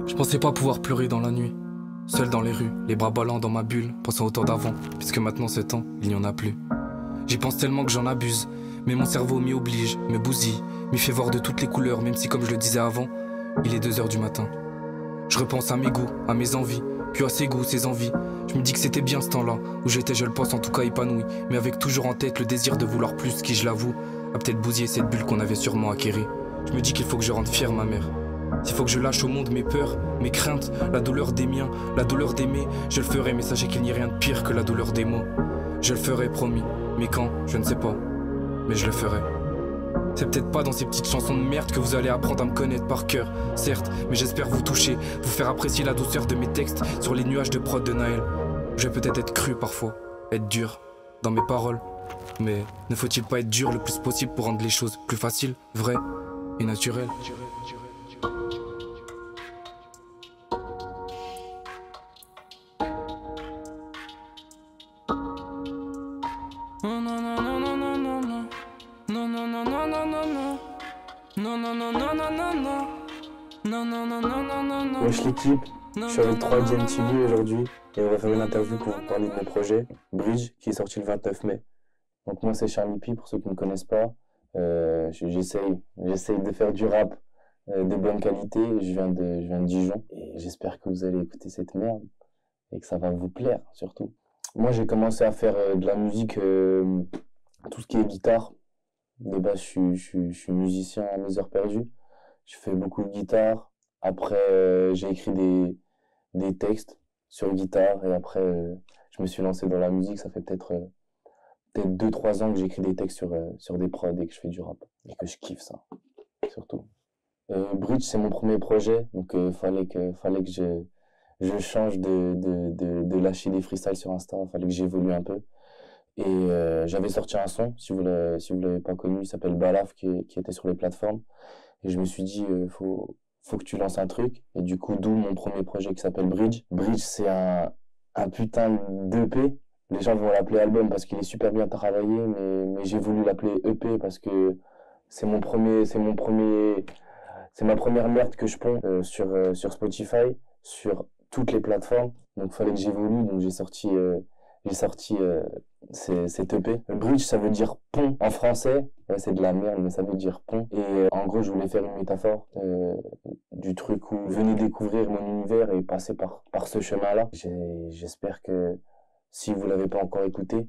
Je pensais pas pouvoir pleurer dans la nuit, seul dans les rues, les bras ballants dans ma bulle, pensant au temps d'avant, puisque maintenant ce temps, il n'y en a plus. J'y pense tellement que j'en abuse, mais mon cerveau m'y oblige, me bousille, m'y fait voir de toutes les couleurs, même si comme je le disais avant, il est 2h du matin. Je repense à mes goûts, à mes envies, puis à ses goûts, ses envies. Je me dis que c'était bien ce temps-là, où j'étais, je le pense, en tout cas épanoui, mais avec toujours en tête le désir de vouloir plus, qui, je l'avoue, a peut-être bousillé cette bulle qu'on avait sûrement acquérie. Je me dis qu'il faut que je rende fière ma mère. S'il faut que je lâche au monde mes peurs, mes craintes, la douleur des miens, la douleur d'aimer, je le ferai, mais sachez qu'il n'y a rien de pire que la douleur des mots. Je le ferai, promis, mais quand, je ne sais pas, mais je le ferai. C'est peut-être pas dans ces petites chansons de merde que vous allez apprendre à me connaître par cœur, certes, mais j'espère vous toucher, vous faire apprécier la douceur de mes textes sur les nuages de prod de Naël. Je vais peut-être être cru parfois, être dur dans mes paroles, mais ne faut-il pas être dur le plus possible pour rendre les choses plus faciles, vraies et naturelles? Wesh l'équipe, je suis avec 3 TV aujourd'hui et on va faire une interview pour vous parler de mon projet Bridge qui est sorti le 29 mai. Donc moi c'est Charlie P pour ceux qui ne me connaissent pas. J'essaye de faire du rap de bonne qualité. Je viens de Dijon et j'espère que vous allez écouter cette merde et que ça va vous plaire surtout. Moi j'ai commencé à faire de la musique, tout ce qui est guitare. De base je suis musicien à mes heures perdues. Je fais beaucoup de guitare. Après, j'ai écrit des textes sur guitare et après, je me suis lancé dans la musique. Ça fait peut-être 2-3 ans que j'écris des textes sur des prods et que je fais du rap et que je kiffe ça, surtout. Bridge, c'est mon premier projet, donc fallait que je change de lâcher des freestyles sur Insta. Fallait que j'évolue un peu. Et j'avais sorti un son, si vous l'avez pas connu, il s'appelle Balaf, qui était sur les plateformes. Et je me suis dit, faut que tu lances un truc. Et du coup, d'où mon premier projet qui s'appelle Bridge. Bridge, c'est un putain d'EP. Les gens vont l'appeler album parce qu'il est super bien travaillé, mais j'ai voulu l'appeler EP parce que c'est ma première merde que je ponds sur Spotify, sur toutes les plateformes. Donc, il fallait que j'évolue. Donc, j'ai sorti cet EP. Bridge, ça veut dire pont en français. Ouais, c'est de la merde, mais ça veut dire pont. Et en gros, je voulais faire une métaphore du truc où venez découvrir mon univers et passer par ce chemin-là. J'espère que si vous l'avez pas encore écouté,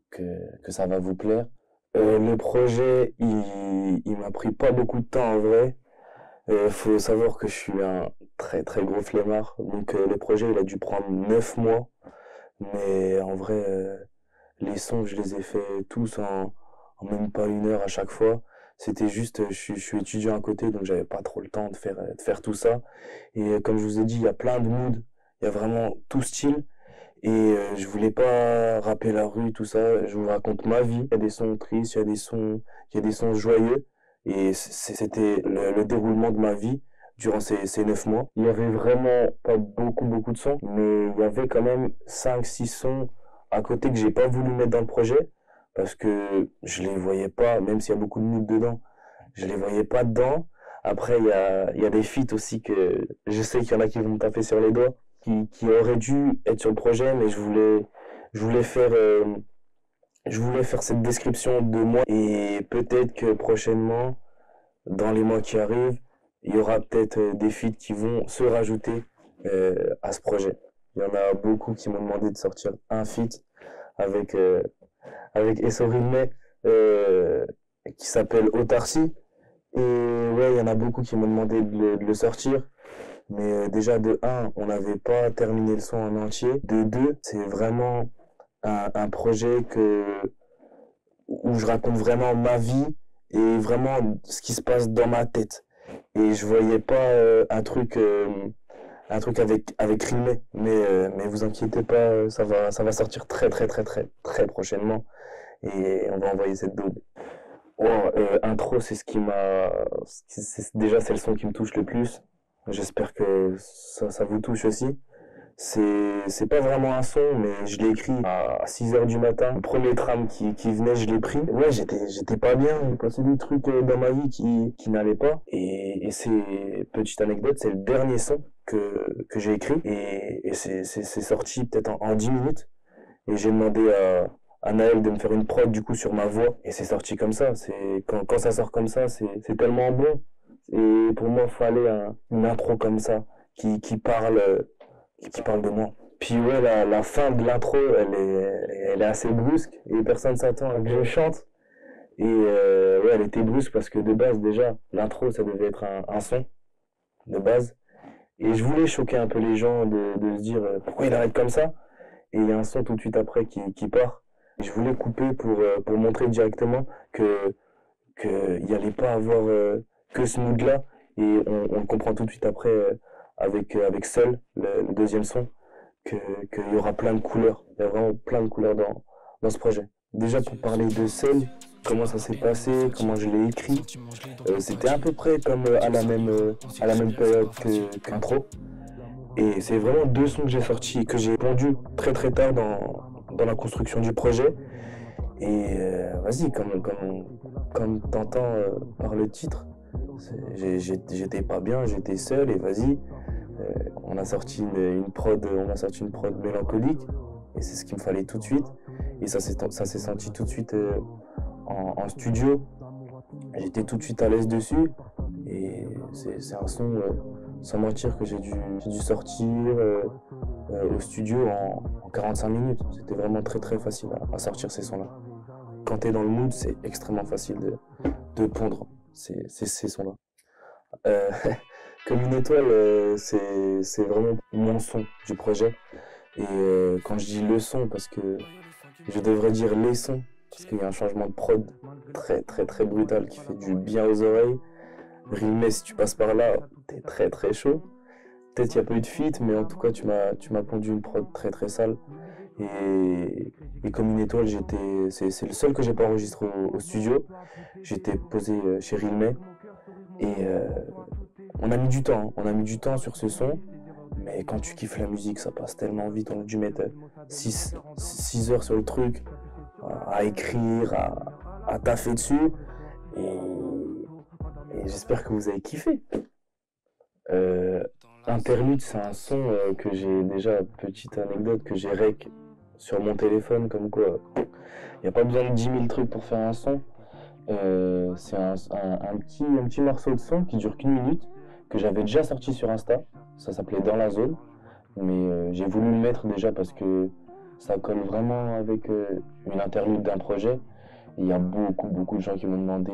que ça va vous plaire. Le projet, il m'a pris pas beaucoup de temps en vrai. Faut savoir que je suis un très très gros flemmard. Donc le projet, il a dû prendre 9 mois. Mais en vrai, les sons, je les ai fait tous en même pas 1 heure à chaque fois. C'était juste, je suis étudiant à côté, donc j'avais pas trop le temps de faire tout ça. Et comme je vous ai dit, il y a plein de moods, il y a vraiment tout style. Et je voulais pas rapper la rue, tout ça. Je vous raconte ma vie. Il y a des sons tristes, il y a des sons joyeux. Et c'était le déroulement de ma vie durant ces 9 mois. Il y avait vraiment pas beaucoup de sons, mais il y avait quand même 5-6 sons à côté que j'ai pas voulu mettre dans le projet parce que je les voyais pas, même s'il y a beaucoup de moods dedans, je les voyais pas dedans. Après, il y a des feats aussi que je sais qu'il y en a qui vont me taper sur les doigts, qui auraient dû être sur le projet, mais je voulais faire cette description de moi et peut-être que prochainement, dans les mois qui arrivent, il y aura peut-être des feats qui vont se rajouter à ce projet. Il y en a beaucoup qui m'ont demandé de sortir un feat avec Essorilme qui s'appelle Autarcie. Et ouais, il y en a beaucoup qui m'ont demandé de le sortir. Mais déjà, de 1, on n'avait pas terminé le son en entier. De 2, c'est vraiment un projet où je raconte vraiment ma vie et vraiment ce qui se passe dans ma tête. Et je voyais pas un truc avec Rimé, mais vous inquiétez pas, ça va sortir très prochainement et on va envoyer cette daube. Intro, c'est déjà c'est le son qui me touche le plus. J'espère que ça vous touche aussi. C'est pas vraiment un son, mais je l'ai écrit à 6 h du matin. Le premier tram qui venait, je l'ai pris. Ouais, j'étais pas bien. J'ai passé des trucs dans ma vie qui n'allaient pas. Et c'est, petite anecdote, c'est le dernier son que j'ai écrit. Et c'est sorti peut-être en 10 minutes. Et j'ai demandé à Naël de me faire une prod du coup sur ma voix. Et c'est sorti comme ça. Quand ça sort comme ça, c'est tellement bon. Et pour moi, il fallait une intro comme ça qui parle de moi. Puis ouais, la fin de l'intro, elle est assez brusque et personne s'attend à que je chante. Et ouais, elle était brusque parce que de base déjà, l'intro ça devait être un son de base. Et je voulais choquer un peu les gens de se dire pourquoi il arrête comme ça. Et il y a un son tout de suite après qui part. Je voulais couper pour montrer directement qu'il n'y allait pas avoir que ce mood là. Et on le comprend tout de suite après avec Seul, le deuxième son, qu'il y aura plein de couleurs. Il y a vraiment plein de couleurs dans ce projet. Déjà pour parler de Seul, comment ça s'est passé, comment je l'ai écrit, c'était à peu près comme à la même période qu'Intro. Et c'est vraiment 2 sons que j'ai sortis, que j'ai pondus très très tard dans la construction du projet. Et vas-y, comme t'entends par le titre, j'étais pas bien, j'étais seul et vas-y, on a sorti une prod mélancolique et c'est ce qu'il me fallait tout de suite. Et ça s'est senti tout de suite en studio. J'étais tout de suite à l'aise dessus et c'est un son, sans mentir, que j'ai dû sortir au studio en 45 minutes. C'était vraiment très très facile à sortir ces sons-là. Quand t'es dans le mood, c'est extrêmement facile de pondre ces sons-là. Comme une étoile, c'est vraiment mon son du projet. Et quand je dis le son, parce que je devrais dire les sons, parce qu'il y a un changement de prod très très très brutal qui fait du bien aux oreilles. Rilmé, si tu passes par là, t'es très très chaud. Peut-être il n'y a pas eu de feat, mais en tout cas tu m'as pondu une prod très très sale. Et comme une étoile, c'est le seul que j'ai pas enregistré au studio. J'étais posé chez Rilmé. Et on a mis du temps, on a mis du temps sur ce son. Mais quand tu kiffes la musique, ça passe tellement vite. On a dû mettre 6 heures sur le truc, à écrire, à taffer dessus. Et j'espère que vous avez kiffé. Interlude, c'est un son que j'ai déjà, petite anecdote, que j'ai rec sur mon téléphone, comme quoi il n'y a pas besoin de 10 000 trucs pour faire un son. C'est un petit morceau de son qui dure qu'1 minute, que j'avais déjà sorti sur Insta. Ça s'appelait Dans la zone, mais j'ai voulu le mettre déjà parce que ça colle vraiment avec une interlude d'un projet. Il y a beaucoup de gens qui m'ont demandé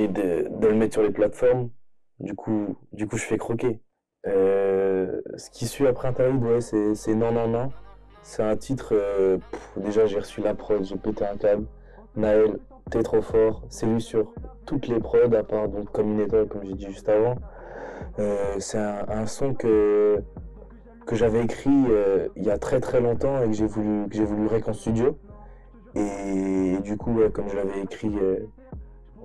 de le mettre sur les plateformes. Du coup je fais croquer. Ce qui suit après Interlude, ouais, c'est Non Non Non. C'est un titre, déjà j'ai reçu la prod, j'ai pété un câble. Naël, t'es trop fort. C'est lui sur toutes les prods, à part donc Comme une étoile, comme j'ai dit juste avant. C'est un son que j'avais écrit il y a très très longtemps et que j'ai voulu rec en studio. Et du coup, comme je l'avais écrit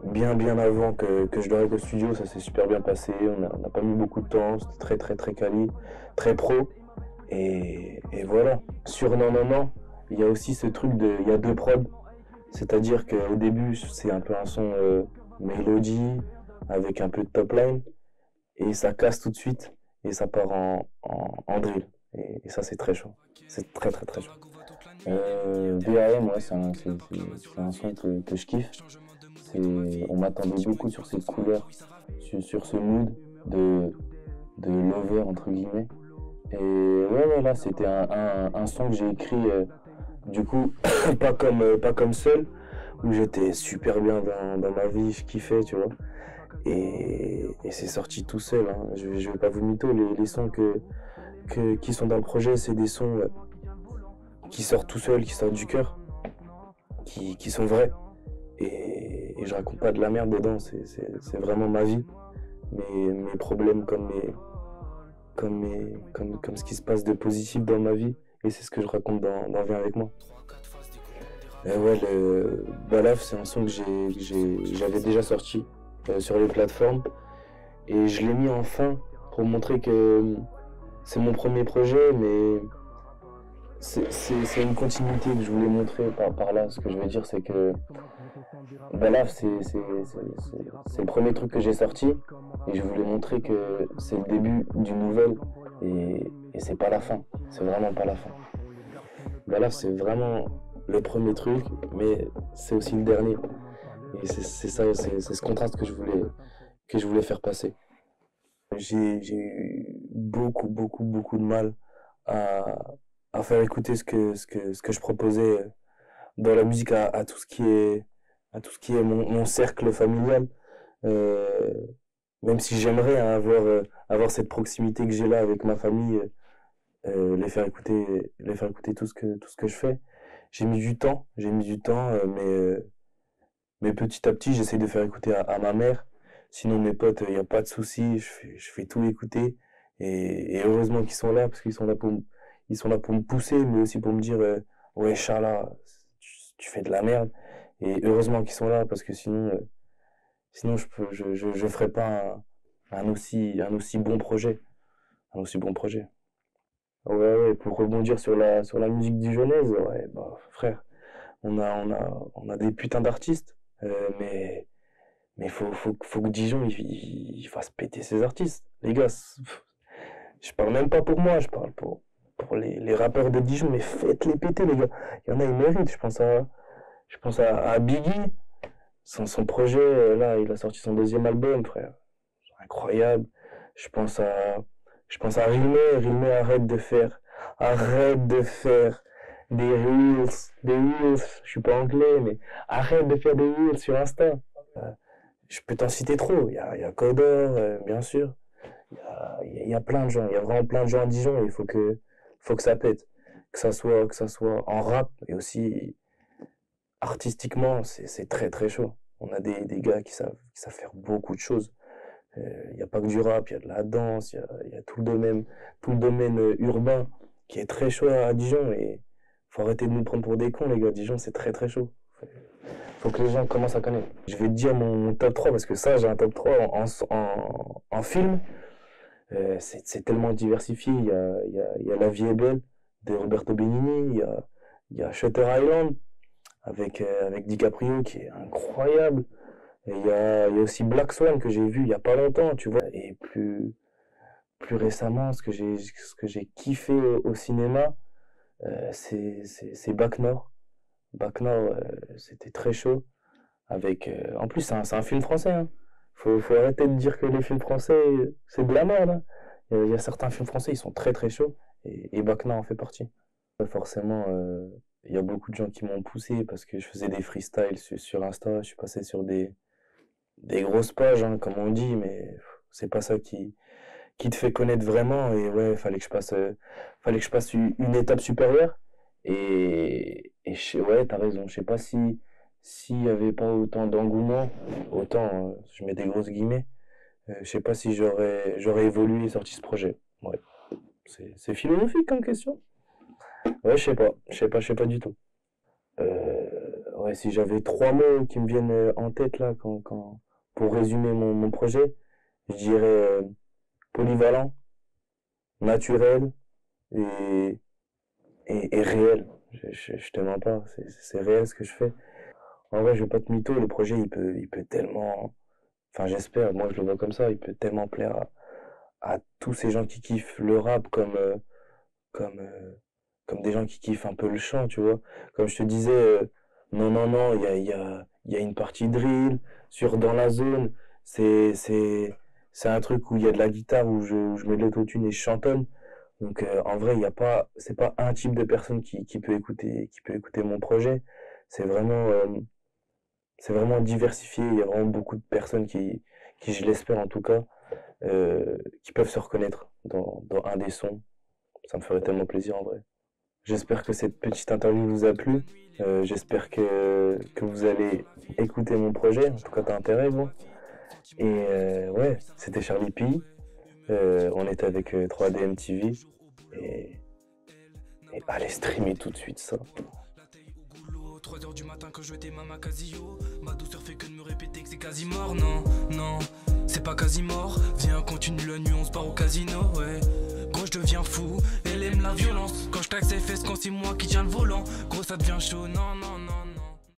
bien avant que je le rec au studio, ça s'est super bien passé. On n'a pas mis beaucoup de temps, c'était très très très quali, très pro. Et voilà. Sur Non Non Non, il y a aussi ce truc il y a 2 prods. C'est-à-dire qu'au début, c'est un peu un son mélodie avec un peu de top line. Et ça casse tout de suite et ça part en drill. Et ça, c'est très chaud. C'est très très très chaud. BAM, ouais, c'est un son que je kiffe. On m'attendait beaucoup sur cette couleur, sur ce mood de lover, entre guillemets. Et ouais, là, c'était un son que j'ai écrit, du coup, pas comme Seul, où j'étais super bien dans ma vie, je kiffais, tu vois. Et c'est sorti tout seul, hein. Je vais pas vous mytho, les sons qui sont dans le projet, c'est des sons qui sortent tout seuls, qui sortent du cœur, qui sont vrais. Et je raconte pas de la merde dedans, c'est vraiment ma vie. Mes problèmes comme ce qui se passe de positif dans ma vie. Et c'est ce que je raconte dans Viens avec moi. Et ouais, le Balaf, c'est un son que j'avais déjà sorti sur les plateformes. Et je l'ai mis en fin pour montrer que c'est mon premier projet, mais c'est une continuité que je voulais montrer par là. Ce que je veux dire, c'est que Balaf, c'est le premier truc que j'ai sorti et je voulais montrer que c'est le début d'une nouvelle et c'est pas la fin. C'est vraiment pas la fin. Balaf, c'est vraiment le premier truc, mais c'est aussi le dernier. Et c'est ça, c'est ce contraste que je voulais faire passer. J'ai eu beaucoup de mal à faire écouter ce que je proposais dans la musique à tout ce qui est mon cercle familial. Euh, Même si j'aimerais hein, avoir cette proximité que j'ai là avec ma famille, les faire écouter tout ce que je fais. J'ai mis du temps, mais petit à petit, j'essaie de faire écouter à ma mère. Sinon, mes potes, il n'y a pas de souci, je fais tout écouter. Et heureusement qu'ils sont là, parce qu'ils sont là ils sont là pour me pousser, mais aussi pour me dire, ouais, Charles, tu fais de la merde. Et heureusement qu'ils sont là, parce que sinon je ferais pas un aussi bon projet. Un aussi bon projet. Ouais, pour rebondir sur la musique dijonnaise, ouais, bah, frère, on a des putains d'artistes, mais faut que Dijon, il fasse péter ses artistes. Les gars, je parle même pas pour moi, je parle pour les rappeurs de Dijon, mais faites-les péter, les gars. Il y en a, ils méritent. Je pense à Biggie, son projet, là, il a sorti son deuxième album, frère. Incroyable. Je pense à, je pense à Rilmé, arrête de faire des reels, je suis pas anglais, mais arrête de faire des reels sur Insta. Euh, je peux t'en citer trop. Il y a Codor, bien sûr. Il y a plein de gens, il y a vraiment plein de gens à Dijon et faut que ça pète. Que ça soit en rap et aussi artistiquement, c'est très chaud. On a des gars qui savent faire beaucoup de choses. Il n'y a pas que du rap, il y a de la danse, il y a tout le domaine urbain qui est très chaud à Dijon et faut arrêter de nous prendre pour des cons, les gars. Dijon, c'est très chaud. Faut que les gens commencent à connaître. Je vais te dire mon top 3 parce que ça, j'ai un top 3 en film. C'est tellement diversifié. Il y a La vie est belle de Roberto Benigni, il y a Shutter Island avec DiCaprio qui est incroyable. Et il y a aussi Black Swan que j'ai vu il y a pas longtemps, tu vois. Et plus récemment, ce que j'ai kiffé au cinéma, c'est Bac Nord. Bac Nord, c'était très chaud. En plus, c'est un film français. Hein. Faut arrêter de dire que les films français, c'est de la merde. Hein. Il y a certains films français, ils sont très chauds. Et Bac Nord en fait partie. Forcément, il y a beaucoup de gens qui m'ont poussé parce que je faisais des freestyles sur Insta. Je suis passé sur des grosses pages, hein, comme on dit, mais c'est pas ça qui te fait connaître vraiment. Et ouais, fallait que je passe une étape supérieure. Ouais, t'as raison. Je sais pas s'il y avait pas autant d'engouement, autant, je mets des grosses guillemets, je sais pas si j'aurais évolué et sorti ce projet. Ouais. C'est philosophique comme question. Ouais, je sais pas du tout. Ouais, si j'avais 3 mots qui me viennent en tête là, pour résumer mon projet, je dirais polyvalent, naturel et réel. Je te mens pas, c'est réel ce que je fais. En vrai, je vais pas te mytho, le projet il peut tellement, enfin j'espère, moi je le vois comme ça, il peut tellement plaire à tous ces gens qui kiffent le rap comme, comme des gens qui kiffent un peu le chant, tu vois. Comme je te disais, non, il y a une partie drill sur Dans la zone, c'est un truc où il y a de la guitare, où je mets de l'autotune et je chantonne. Donc en vrai, c'est pas un type de personne qui peut écouter mon projet. C'est vraiment, c'est vraiment diversifié. Il y a vraiment beaucoup de personnes qui je l'espère en tout cas, qui peuvent se reconnaître dans un des sons. Ça me ferait tellement plaisir en vrai. J'espère que cette petite interview vous a plu. J'espère que vous allez écouter mon projet. En tout cas, t'as intérêt, gros. Et ouais, c'était Charlie P. On était avec 3DM TV. Et allez streamer tout de suite ça. 3h du matin quand je tes mains à Casio. Ma douceur fait que de me répéter que c'est quasi mort. Non, c'est pas quasi mort. Viens, continue la nuit, on se part au casino, ouais. Gros je deviens fou, elle aime la violence. Quand je taxe ses fesses quand c'est moi qui tiens le volant. Gros ça devient chaud, non non non.